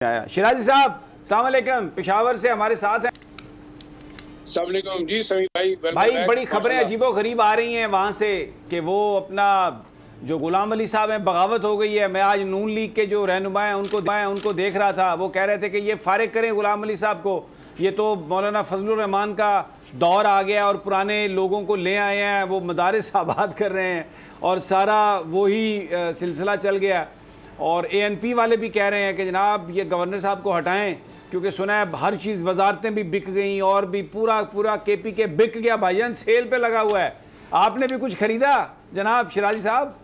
शिराजी साहब अस्सलाम वालेकुम, पेशावर से हमारे साथ हैं। अस्सलाम वालेकुम जी समी भाई बड़ी खबरें अजीबो गरीब आ रही हैं वहाँ से कि वो अपना जो गुलाम अली साहब हैं बगावत हो गई है। मैं आज नून लीग के जो रहनुमा हैं उनको देख रहा था, वो कह रहे थे कि ये फारिग करें गुलाम अली साहब को, ये तो मौलाना फजलुर रहमान का दौर आ गया और पुराने लोगों को ले आए हैं, वो मदारिस आबाद कर रहे हैं और सारा वही सिलसिला चल गया। और ANP वाले भी कह रहे हैं कि जनाब ये गवर्नर साहब को हटाएं, क्योंकि सुना है हर चीज़ वजारतें भी बिक गई और भी पूरा KPK बिक गया भाईजान, सेल पे लगा हुआ है। आपने भी कुछ खरीदा जनाब शिराजी साहब?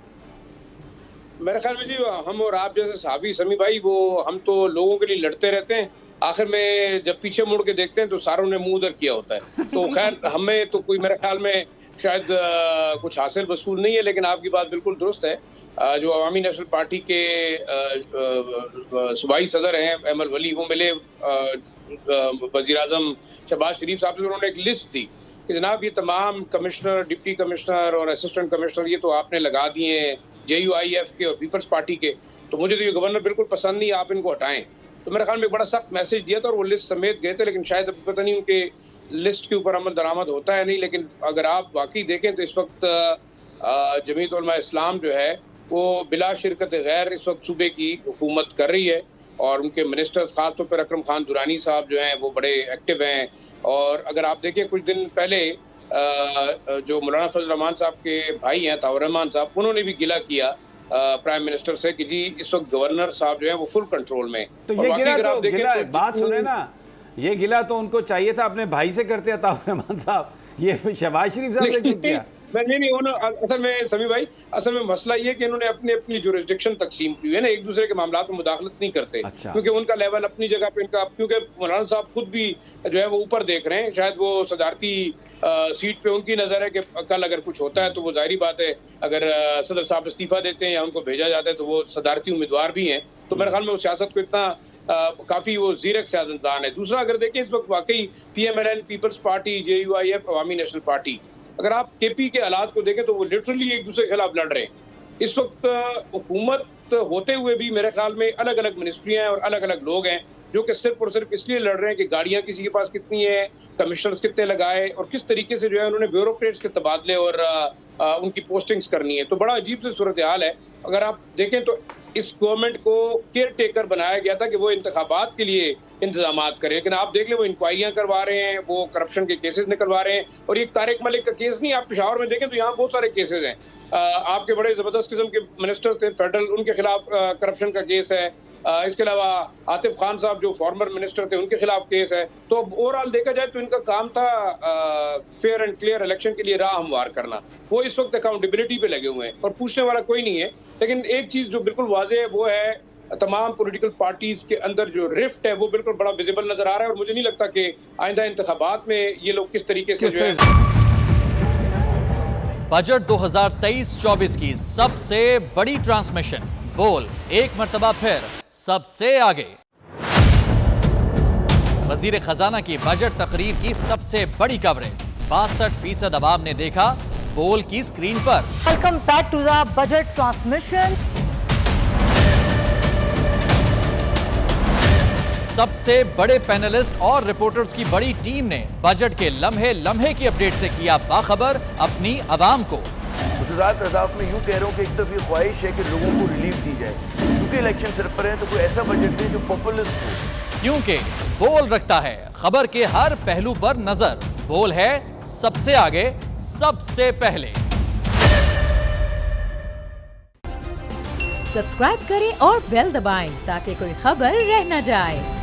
मेरे ख्याल में जी हम और आप जैसे साहबी समी भाई वो हम तो लोगों के लिए लड़ते रहते हैं, आखिर में जब पीछे मुड़ के देखते हैं तो सारों ने मुंह उधर किया होता है। तो खैर हमें तो कोई मेरे ख्याल में शायद कुछ हासिल वसूल नहीं है, लेकिन आपकी बात बिल्कुल दुरुस्त है। जो अवामी नेशनल पार्टी के सूबाई सदर हैं अहमद वली, वो मिले वज़ीर आज़म शहबाज शरीफ साहब से, उन्होंने एक लिस्ट दी कि जनाब ये तमाम कमिश्नर, डिप्टी कमिश्नर और असिस्टेंट कमिश्नर ये तो आपने लगा दिए हैं JUIF के और पीपल्स पार्टी के, तो मुझे तो ये गवर्नर बिल्कुल पसंद नहीं, आप इनको हटाएं। तो मेरे ख्याल में एक बड़ा सख्त मैसेज दिया था और वो लिस्ट समेत गए थे, लेकिन शायद अभी पता नहीं उनके लिस्ट के ऊपर अमल दरामद होता है नहीं। लेकिन अगर आप वाकई देखें तो इस वक्त जमीयत उलमा इस्लाम जो है वो बिला शिरकत गैर इस वक्त सूबे की हुकूमत कर रही है और उनके मिनिस्टर्स खासतौर पर अकरम खान दुरानी साहब जो हैं वो बड़े एक्टिव हैं। और अगर आप देखें कुछ दिन पहले जो मौलाना फजल रहमान साहब के भाई हैं ताउर रहमान साहब, उन्होंने भी गिला किया प्राइम मिनिस्टर से कि जी इस वक्त गवर्नर साहब जो है वो फुल कंट्रोल में। तो ये गिला बात सुने ना, ये गिला तो उनको चाहिए था अपने भाई से करते ताउर रहमान साहब, ये शहबाज शरीफ साहब से क्यों किया? नहीं असल में समी भाई, असल में मसला ये कि इन्होंने अपनी जुरिस्डिक्शन तकसीम की है ना, एक दूसरे के मामलात में मुदाखलत नहीं करते। अच्छा। क्योंकि उनका लेवल अपनी जगह पे इनका, क्योंकि मौलाना साहब खुद भी जो है वो ऊपर देख रहे हैं, शायद वो सदारती सीट पे उनकी नजर है कि कल अगर कुछ होता है तो वो जाहिर बात है अगर सदर साहब इस्तीफा देते हैं या उनको भेजा जाता है तो वो सदारती उम्मीदवार भी हैं। तो मेरे ख्याल में वो सियासत को इतना काफी वो जीरक सियासतदान है। दूसरा अगर देखें इस वक्त वाकई PMLN, पीपल्स पार्टी, JUIF, अवामी नेशनल पार्टी, अगर आप KP के हालात को देखें तो वो लिटरली एक दूसरे के खिलाफ लड़ रहे हैं। इस वक्त हुकूमत होते हुए भी मेरे ख्याल में अलग अलग मिनिस्ट्रियां हैं और अलग अलग लोग हैं जो कि सिर्फ और सिर्फ इसलिए लड़ रहे हैं कि गाड़ियां किसी के पास कितनी है, कमिश्नर्स कितने लगाए और किस तरीके से जो है उन्होंने ब्यूरोक्रेट्स के तबादले और उनकी पोस्टिंग्स करनी है। तो बड़ा अजीब सी सूरत हाल है। अगर आप देखें तो इस गवर्नमेंट को केयर टेकर बनाया गया था कि वो इंतखाबात के लिए इंतजामात करे, लेकिन आप देख लें वो इंक्वायरियां करवा रहे हैं, वो करप्शन के केसेस निकलवा रहे हैं। और ये तारिक मलिक का केस नहीं, आप पेशावर में देखें तो यहाँ बहुत सारे केसेस हैं। आपके बड़े जबरदस्त किस्म के मिनिस्टर थे फेडरल, उनके खिलाफ करप्शन का केस है। इसके अलावा आतिफ खान साहब जो फॉर्मर मिनिस्टर थे उनके खिलाफ केस है। तो ओवरऑल देखा जाए तो इनका काम था फेयर एंड क्लियर इलेक्शन के लिए राह हमवार करना। वो इस वक्त अकाउंटेबिलिटी पे लगे हुए हैं और पूछने वाला कोई नहीं है। लेकिन एक चीज जो बिल्कुल वाज़ेह है वो है तमाम पॉलिटिकल पार्टीज के अंदर जो रिफ्ट है वो बिल्कुल बड़ा विजिबल नजर आ रहा है और मुझे नहीं लगता कि आइंदा इंतखाबात में ये लोग किस तरीके से जो है। बजट 2023-24 की सबसे बड़ी ट्रांसमिशन, बोल एक मर्तबा फिर सबसे आगे। वजीर खजाना की बजट तकरीर की सबसे बड़ी कवरेज, 62% अवाम ने देखा बोल की स्क्रीन पर। Welcome back to the budget transmission. सबसे बड़े पैनलिस्ट और रिपोर्टर्स की बड़ी टीम ने बजट के लम्हे लम्हे की अपडेट से किया बाखबर अपनी आवाम को। गुजरात रजाक में यूँ कह रहा हूँ कि एक तरफ ये ख्वाहिश है कि लोगों को रिलीफ दी जाए, क्योंकि इलेक्शन सिर पर है, तो कोई ऐसा बजट दे जो पॉपुलिस्ट हो। क्योंकि बोल रखता है खबर के हर पहलू पर नजर, बोल है सबसे आगे सबसे पहले। सब्सक्राइब करें और बेल दबाएं ताकि कोई खबर रह न जाए।